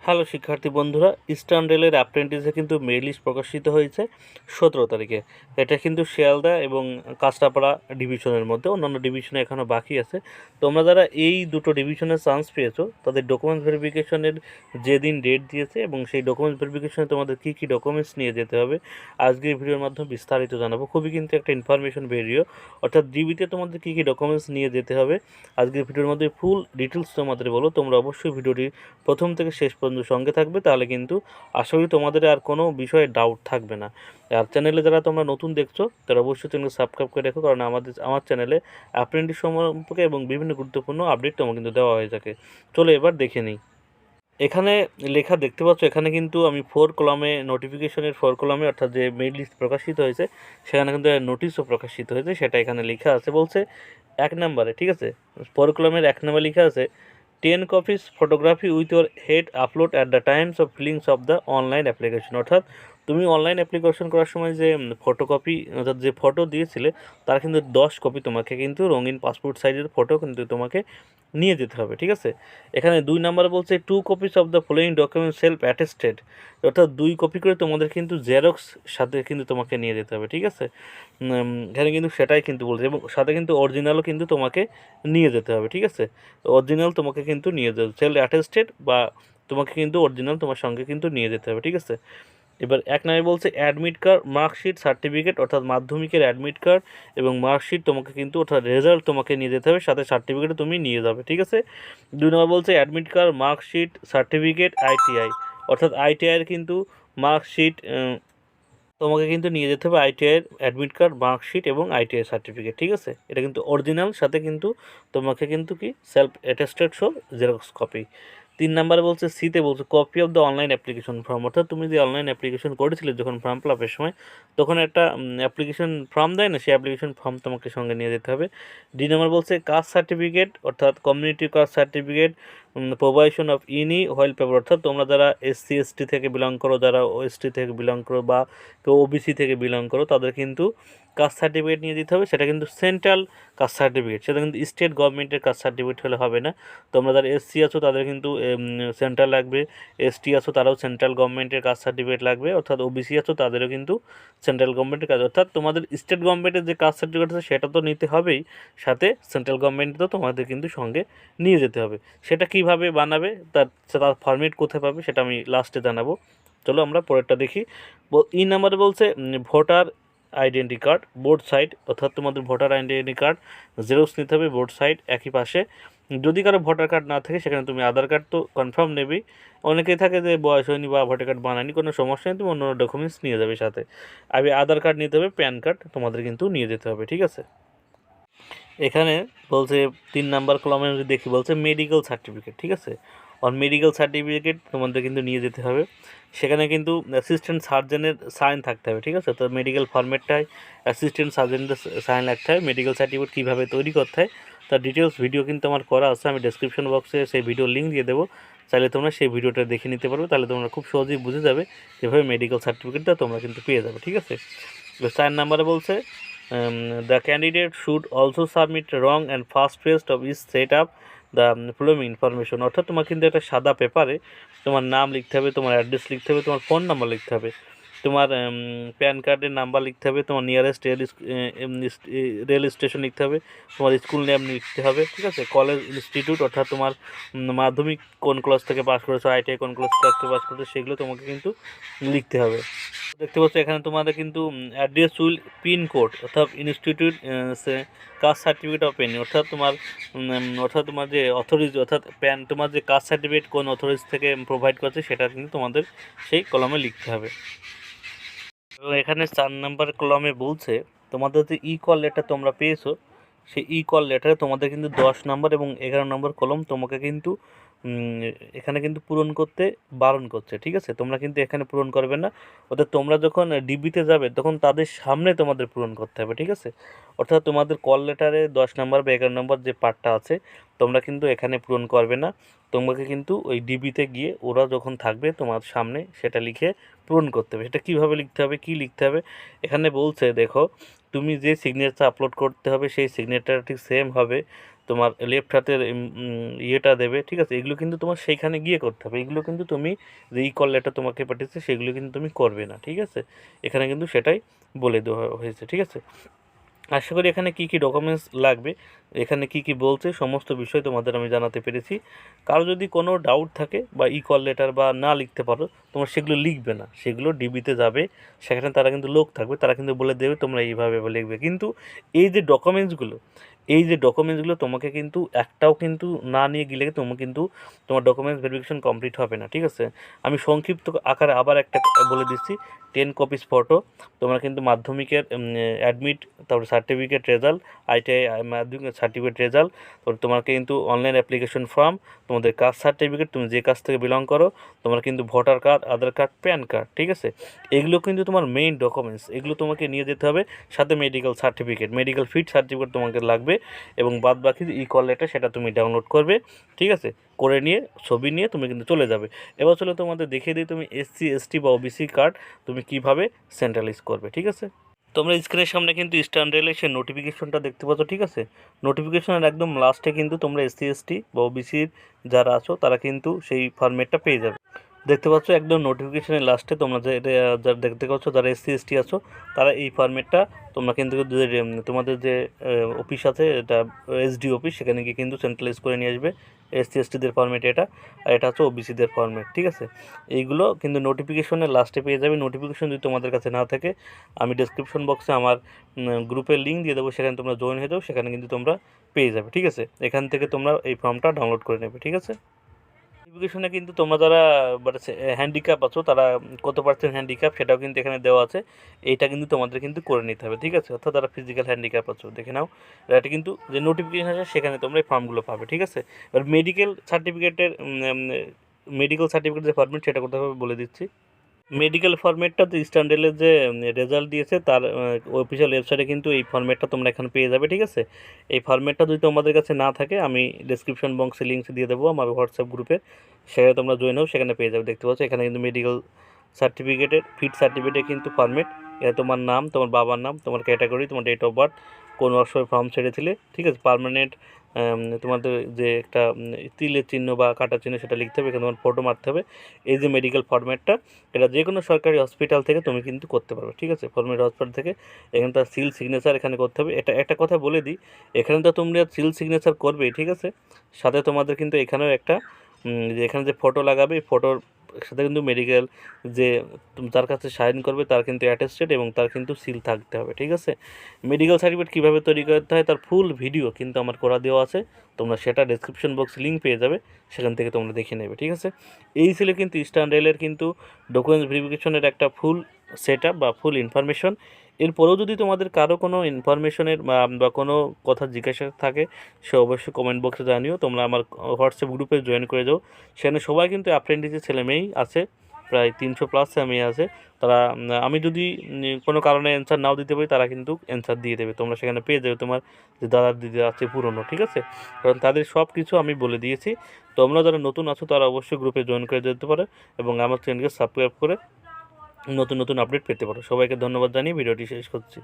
Hello শিক্ষার্থী বন্ধুরা, eastern রেলের অ্যাপ্রেন্টিসে কিন্তু মেরিট লিস্ট প্রকাশিত হয়েছে 17 তারিখে। এটা কিন্তু শিয়ালদা এবং কাঁচরাপাড়া ডিভিশনের মধ্যে, অন্যান্য ডিভিশনে এখনও বাকি আছে। তোমরা যারা এই দুটো ডিভিশনে চান্স পেয়েছো তাদের ডকুমেন্টস ভেরিফিকেশনের যেদিন ডেট দিয়েছে এবং সেই ডকুমেন্টস ভেরিফিকেশনে তোমাদের কী কী ডকুমেন্টস নিয়ে যেতে হবে আজকের ভিডিওর মাধ্যমে বিস্তারিত জানাবো। খুবই কিন্তু একটা ইনফরমেশন ভিডিও, অর্থাৎ ডিবিতে তোমাদের কী কী ডকুমেন্টস নিয়ে যেতে হবে আজকের ভিডিওর মধ্যে ফুল ডিটেলস তোমাদের বলো। তোমরা অবশ্যই ভিডিওটি প্রথম থেকে শেষ পর্যন্ত সঙ্গে থাকবে, তাহলে কিন্তু আশা করি তোমাদের আর কোনো বিষয়ে ডাউট থাকবে না। আর চ্যানেলে যারা তোমরা নতুন দেখছো তারা অবশ্যই চ্যানেল সাবস্ক্রাইব করে রাখো, কারণ আমার চ্যানেলে অ্যাপ্রেন্টিস সম্পর্কে এবং বিভিন্ন গুরুত্বপূর্ণ আপডেট তোমার কিন্তু দেওয়া হয়ে থাকে। চলো এবার দেখে নিই। এখানে লেখা দেখতে পাচ্ছ, এখানে কিন্তু আমি 4 কলামে নোটিফিকেশনের 4 কলামে অর্থাৎ যে মেরিট লিস্ট প্রকাশিত হয়েছে সেখানে কিন্তু নোটিশও প্রকাশিত হয়েছে, সেটা এখানে লেখা আছে। বলছে 1 নম্বরে, ঠিক আছে, 4 কলামের 1 নম্বরে লেখা আছে 10 copies photography with your head upload at the times of fillings of the online application। অর্থাৎ তুমি অনলাইন অ্যাপ্লিকেশন করার সময় যে ফটোকপি অর্থাৎ যে ফটো দিয়েছিলে তার কিন্তু 10 কপি তোমাকে কিন্তু রঙিন পাসপোর্ট সাইজের ফটো কিন্তু তোমাকে নিয়ে যেতে হবে, ঠিক আছে। এখানে 2 নাম্বার বলছে 2 copies of the following documents self attested, অর্থাৎ 2 কপি করে তোমাদের কিন্তু জেরক্স সাথে কিন্তু তোমাকে নিয়ে যেতে হবে, ঠিক আছে। এখানে কিন্তু সেটাই কিন্তু বলছে, এবং সাথে কিন্তু অরিজিনালও কিন্তু তোমাকে নিয়ে যেতে হবে, ঠিক আছে। অরিজিনাল তোমাকে কিন্তু নিয়ে যেতে হবে, সেলফ অ্যাটেস্টেড বা তোমাকে কিন্তু অরিজিনাল তোমার সঙ্গে কিন্তু নিয়ে যেতে হবে, ঠিক আছে। এবার 1 নম্বরে বলছে অ্যাডমিট কার্ড, মার্কশিট, সার্টিফিকেট, অর্থাৎ মাধ্যমিকের অ্যাডমিট কার্ড এবং মার্কশিট তোমাকে কিন্তু অর্থাৎ রেজাল্ট তোমাকে নিয়ে যেতে হবে, সাথে সার্টিফিকেটও তুমি নিয়ে যাবে, ঠিক আছে। 2 নম্বর বলছে admit card, marksheet, certificate, ITI, অর্থাৎ আইটিআইয়ের কিন্তু মার্কশিট তোমাকে কিন্তু নিয়ে যেতে হবে, আইটিআইয়ের অ্যাডমিট কার্ড, মার্কশিট এবং আইটিআই সার্টিফিকেট, ঠিক আছে। এটা কিন্তু অরিজিনাল, সাথে কিন্তু তোমাকে কিন্তু কি self attested show xerox copy. 3 নাম্বারে বলছে সিতে বলছে copy of the online application form, অর্থাৎ তুমি যে অনলাইন অ্যাপ্লিকেশন করেছিলে যখন ফর্ম ফিল আপের সময় তখন একটা অ্যাপ্লিকেশন ফর্ম দেয় না, সেই অ্যাপ্লিকেশন ফর্ম তোমাকে সঙ্গে নিয়ে যেতে হবে। 2 নম্বর বলছে কাস্ট সার্টিফিকেট, অর্থাৎ কমিউনিটি কাস্ট সার্টিফিকেট, প্রোভাইশন অফ ইনি হোয়াইল পেপার, অর্থাৎ তোমরা যারা এসসি এসটি থেকে বিলং করো, যারা ওএসটি থেকে বিলং করো বা কেউ ওবিসি থেকে বিলং করো তাদের কিন্তু কাস্ট সার্টিফিকেট নিয়ে দিতে হবে। সেটা কিন্তু সেন্ট্রাল কাস্ট সার্টিফিকেট, সেটা কিন্তু স্টেট গভর্নমেন্টের কাস্ট সার্টিফিকেট হলে হবে না। তোমরা যারা এসসি আছো তাদের কিন্তু সেন্ট্রাল লাগবে, এসটি আছো তারাও সেন্ট্রাল গভর্নমেন্টের কাস্ট সার্টিফিকেট লাগবে, অর্থাৎ ওবিসি আছো তাদেরও কিন্তু সেন্ট্রাল গভর্নমেন্টের কাজ, অর্থাৎ তোমাদের স্টেট গভর্নমেন্টের যে কাস্ট সার্টিফিকেট আছে সেটা তো নিতে হবেই, সাথে সেন্ট্রাল গভর্নমেন্টও তোমাদের কিন্তু সঙ্গে নিয়ে যেতে হবে। সেটা কিভাবে বানাবে, তার ফরম্যাট কোথায় পাবে সেটা আমি লাস্টে জানাবো। চলো আমরা পরেরটা দেখি। ই নাম্বারে বলছে voter identity card, board side, অর্থাৎ তোমাদের ভোটার আইডেন্টি কার্ড জেরক্স নিতে হবে, বোর্ড সাইড একই পাশে। যদি কারো ভোটার কার্ড না থাকে সেখানে তুমি আধার কার্ড তো কনফার্ম নেবেই, অনেকেই থাকে যে বয়স হয়নি বা ভোটার কার্ড বানায়নি, কোনো সমস্যা নেই, তুমি অন্য ডকুমেন্টস নিয়ে যাবে সাথে। আধার কার্ড নিতে হবে, প্যান কার্ড তোমাদের কিন্তু নিয়ে যেতে হবে, ঠিক আছে। এখানে বলছে 3 নাম্বার কলামে যদি দেখি বলছে মেডিকেল সার্টিফিকেট, ঠিক আছে। মেডিকেল সার্টিফিকেট তোমাদের কিন্তু নিয়ে যেতে হবে, সেখানে কিন্তু অ্যাসিস্ট্যান্ট সার্জনের সাইন থাকতে হবে, ঠিক আছে। তো মেডিকেল ফরম্যাটটায় অ্যাসিস্ট্যান্ট সার্জনের সাইন লাগতে হবে। মেডিকেল সার্টিফিকেট কীভাবে তৈরি করতে হয় তার ডিটেলস ভিডিও কিন্তু আমার করা আছে, আমি ডেসক্রিপশন বক্সে সেই ভিডিও লিঙ্ক দিয়ে দেবো, চাইলে তোমরা সেই ভিডিওটা দেখে নিতে পারবে, তাহলে তোমরা খুব সহজেই বুঝে যাবে যেভাবে মেডিকেল সার্টিফিকেটটা তোমরা কিন্তু পেয়ে যাবে, ঠিক আছে। 4 নাম্বারে বলছে the candidate should also submit wrong and fast paced of each set up the following information, অর্থাৎ তোমার কিন্তু একটা সাদা পেপারে তোমার নাম লিখতে হবে, তোমার অ্যাড্রেস লিখতে হবে, তোমার ফোন নাম্বার লিখতে হবে, তোমার প্যান কার্ডের নাম্বার লিখতে হবে, তোমার নিয়ারেস্ট রেল স্টেশন লিখতে হবে, তোমার স্কুল নেম লিখতে হবে, ঠিক আছে। কলেজ ইনস্টিটিউট, অর্থাৎ তোমার মাধ্যমিক কোন ক্লাস থেকে পাস করেছো, আইটিআই কোন ক্লাস থেকে পাস করেছো, সেগুলো তোমাকে কিন্তু লিখতে হবে। দেখতে পাচ্ছ এখানে তোমাদের কিন্তু অ্যাড্রেস উইল পিন কোড, অর্থাৎ institute caste certificate of pen, অর্থাৎ তোমার যে অথরিটি, অর্থাৎ প্যান তোমার যে কাস্ট সার্টিফিকেট কোন অথরিটি থেকে প্রোভাইড করছে সেটা কিন্তু তোমাদের সেই কলমে লিখতে হবে। এবং এখানে 4 নাম্বার কলমে বলছে তোমাদের যে ই কল লেটার তোমরা পেয়েছো সেই ই কল লেটারে তোমাদের কিন্তু 10 নাম্বার এবং 11 নম্বর কলম তোমাকে কিন্তু এখানে কিন্তু পূরণ করতে বারণ করছে, ঠিক আছে। তোমরা কিন্তু এখানে পূরণ করবে না, অর্থাৎ তোমরা যখন ডিবিতে যাবে তখন তাদের সামনে তোমাদের পূরণ করতে হবে, ঠিক আছে। অর্থাৎ তোমাদের কল লেটারে 10 নাম্বার বা 11 নম্বর যে পার্টটা আছে তোমরা কিন্তু এখানে পূরণ করবে না, তোমাকে কিন্তু ওই ডিবিতে গিয়ে ওরা যখন থাকবে তোমার সামনে সেটা লিখে পূরণ করতে হবে। সেটা কীভাবে লিখতে হবে, কী লিখতে হবে এখানে বলছে, দেখো তুমি যে সিগনেচার আপলোড করতে হবে সেই সিগনেচার ঠিক সেম হবে তোমার লেফট হাতের ইয়েটা দেবে, ঠিক আছে? এগুলো কিন্তু তোমার সেইখানে গিয়ে করতে হবে। এগুলো কিন্তু তুমি যে কল লেটার তোমাকে পাঠিয়েছে সেগুলো কিন্তু তুমি করবে না, ঠিক আছে? এখানে কিন্তু সেটাই বলে দেওয়া হয়েছে, ঠিক আছে? আশা করি এখানে কী কী ডকুমেন্টস লাগবে, এখানে কী কী বলছে সমস্ত বিষয় তোমাদের আমি জানাতে পেরেছি। কারো যদি কোনো ডাউট থাকে বা কল লেটার বা না লিখতে পারো, তোমরা সেগুলো লিখবে না, সেগুলো ডিবিতে যাবে, সেখানে তারা কিন্তু লোক থাকবে, তারা কিন্তু বলে দেবে তোমরা এইভাবে লিখবে। কিন্তু এই যে ডকুমেন্টসগুলো তোমাকে কিন্তু একটাও কিন্তু না নিয়ে গেলে তোমার কিন্তু তোমার ডকুমেন্টস ভেরিফিকেশন কমপ্লিট হবে না, ঠিক আছে? আমি সংক্ষিপ্ত আকারে আবার একটা বলে দিচ্ছি। 10 কপিস ফটো, তোমরা কিন্তু মাধ্যমিকের অ্যাডমিট, তারপরে সার্টিফিকেট রেজাল্ট, আইটিআই মাধ্যমিক সার্টিফিকেট রেজাল্ট, তারপরে তোমাকে কিন্তু অনলাইন অ্যাপ্লিকেশন ফর্ম, তোমাদের কাস্ট সার্টিফিকেট, তুমি যে কাস্ট থেকে বিলং করো, তোমার কিন্তু ভোটার কার্ড, আধার কার্ড, প্যান কার্ড, ঠিক আছে? এগুলো কিন্তু তোমার মেইন ডকুমেন্টস, এগুলো তোমাকে নিয়ে যেতে হবে। সাথে medical certificate, medical fit certificate তোমাকে লাগবে, এবং বাদ বাকি কল লেটার সেটা তুমি ডাউনলোড করবে, ঠিক আছে? করে নিয়ে ছবি নিয়ে তুমি কিন্তু চলে যাবে। এবার চলে তোমাদের দেখিয়ে দিই তুমি এসসি এসটি বা ওবিসি কার্ড তুমি কীভাবে সেন্ট্রালাইজ করবে, ঠিক আছে? তোমরা স্ক্রিনের সামনে কিন্তু ইস্টার্ন রেলের সেই নোটিফিকেশনটা দেখতে পাচ্ছ, ঠিক আছে? নোটিফিকেশনের একদম লাস্টে কিন্তু তোমরা এসসি এসটি বা ওবিসির যারা আছো তারা কিন্তু সেই ফরম্যাটটা পেয়ে যাবে। দেখতে পাচ্ছ একদম নোটিফিকেশনের লাস্টে তোমরা যে যারা দেখতে পাচ্ছ যারা এসসি এসটি আছো তারা এই ফরম্যাটটা তোমরা কিন্তু তোমাদের যে অফিস আছে, এটা এসডি অফিস, সেখানে গিয়ে কিন্তু সেন্ট্রালাইজ করে নিয়ে আসবে। এসসি এসটিদের ফরম্যাট এটা, আর এটা হচ্ছে ওবিসিদের ফরম্যাট, ঠিক আছে? এইগুলো কিন্তু নোটিফিকেশনের লাস্টে পেয়ে যাবে। নোটিফিকেশন যদি তোমাদের কাছে না থাকে, আমি ডেসক্রিপশন বক্সে আমার গ্রুপের লিঙ্ক দিয়ে দেবো, সেখানে তোমরা জয়েন হয়ে যাও, সেখানে কিন্তু তোমরা পেয়ে যাবে, ঠিক আছে? এখান থেকে তোমরা এই ফর্মটা ডাউনলোড করে নেবে, ঠিক আছে? নোটিফিকেশনে কিন্তু তোমরা যারা মানে হ্যান্ডিক্যাপ আছো, তারা কত পার্সেন্ট হ্যান্ডিক্যাপ সেটাও কিন্তু এখানে দেওয়া আছে। এইটা কিন্তু তোমাদের কিন্তু করে নিতে হবে, ঠিক আছে? অর্থাৎ যারা ফিজিক্যাল হ্যান্ডিক্যাপ আছো দেখে নাও, এটা কিন্তু যে নোটিফিকেশন আছে সেখানে তোমরা এই ফর্মগুলো পাবে, ঠিক আছে? এবার মেডিকেল সার্টিফিকেট যে ফর্মেট সেটা করতে হবে বলে দিচ্ছি। মেডিকেল ফরম্যাটটা যে স্ট্যান্ডার্ডের যে রেজাল্ট দিয়েছে তার অফিসিয়াল ওয়েবসাইটে কিন্তু এই ফরম্যাটটা তোমরা এখানে পেয়ে যাবে, ঠিক আছে? এই ফরম্যাটটা যদি তোমাদের কাছে না থাকে, আমি ডিসক্রিপশন বক্সে লিঙ্ক দিয়ে দেবো আমার হোয়াটসঅ্যাপ গ্রুপে, সেখানে তোমরা জয়েন হও, সেখানে পেয়ে যাবে। দেখতে পাচ্ছ এখানে কিন্তু মেডিকেল সার্টিফিকেটের ফিট সার্টিফিকেটের কিন্তু ফরম্যাট, এটা তোমার নাম, তোমার বাবার নাম, তোমার ক্যাটাগরি, তোমার ডেট অফ বার্থ, কোন বছর ফর্ম ছেড়েছিলে, ঠিক আছে? পার্মানেন্ট তোমাদের যে একটা তিলের চিহ্ন বা কাটার চিহ্ন সেটা লিখতে হবে, এখানে তোমার ফটো মারতে হবে। এই যে মেডিকেল ফরম্যাটটা, এটা যে কোনো সরকারি হসপিটাল থেকে তুমি কিন্তু করতে পারবে, ঠিক আছে? ফরম্যাট হসপিটাল থেকে এখানে তার সিল সিগনেচার এখানে করতে হবে। এটা একটা কথা বলে দিই, এখানে তো তোমরা সিল সিগনেচার করবেই, ঠিক আছে? সাথে তোমাদের কিন্তু এখানেও একটা যে এখানে যে ফটো লাগাবে, এই ফটোর সাথে কিন্তু মেডিকেল যে তার কাছে সাইন করবে তার কিন্তু অ্যাটেস্টেড এবং তার কিন্তু সিল থাকতে হবে, ঠিক আছে? মেডিকেল সার্টিফিকেট কীভাবে তৈরি করতে হয় তার ফুল ভিডিও কিন্তু আমার করা দেওয়া আছে, তোমরা সেটা ডেসক্রিপশন বক্সে লিঙ্ক পেয়ে যাবে, সেখান থেকে তোমরা দেখে নেবে, ঠিক আছে? এই ছিল কিন্তু ইস্টার্ন রেলের কিন্তু ডকুমেন্টস ভেরিফিকেশনের একটা ফুল সেট আপ বা ফুল ইনফরমেশন। এরপরেও যদি তোমাদের কারো কোনো ইনফরমেশনের বা কোনো কথা জিজ্ঞাসা থাকে, সে অবশ্যই কমেন্ট বক্সে জানিও। তোমরা আমার হোয়াটসঅ্যাপ গ্রুপে জয়েন করে যাও, সেখানে সবাই কিন্তু অ্যাপ্রেন্টিসের ছেলে মেয়েই আছে, প্রায় 300+ মেয়ে আছে। তারা আমি যদি কোনো কারণে অ্যান্সার নাও দিতে পারি, তারা কিন্তু অ্যান্সার দিয়ে দেবে, তোমরা সেখানে পেয়ে যাবে তোমার যে দাদা দিদি আছে পুরনো, ঠিক আছে? কারণ তাদের সব কিছু আমি বলে দিয়েছি। তোমরা যারা নতুন আছো তারা অবশ্যই গ্রুপে জয়েন করে যেতে পারো এবং আমার চ্যানেলকে সাবস্ক্রাইব করে নতুন নতুন আপডেট পেতে পারো। সবাইকে ধন্যবাদ জানিয়ে ভিডিওটি শেষ করছি।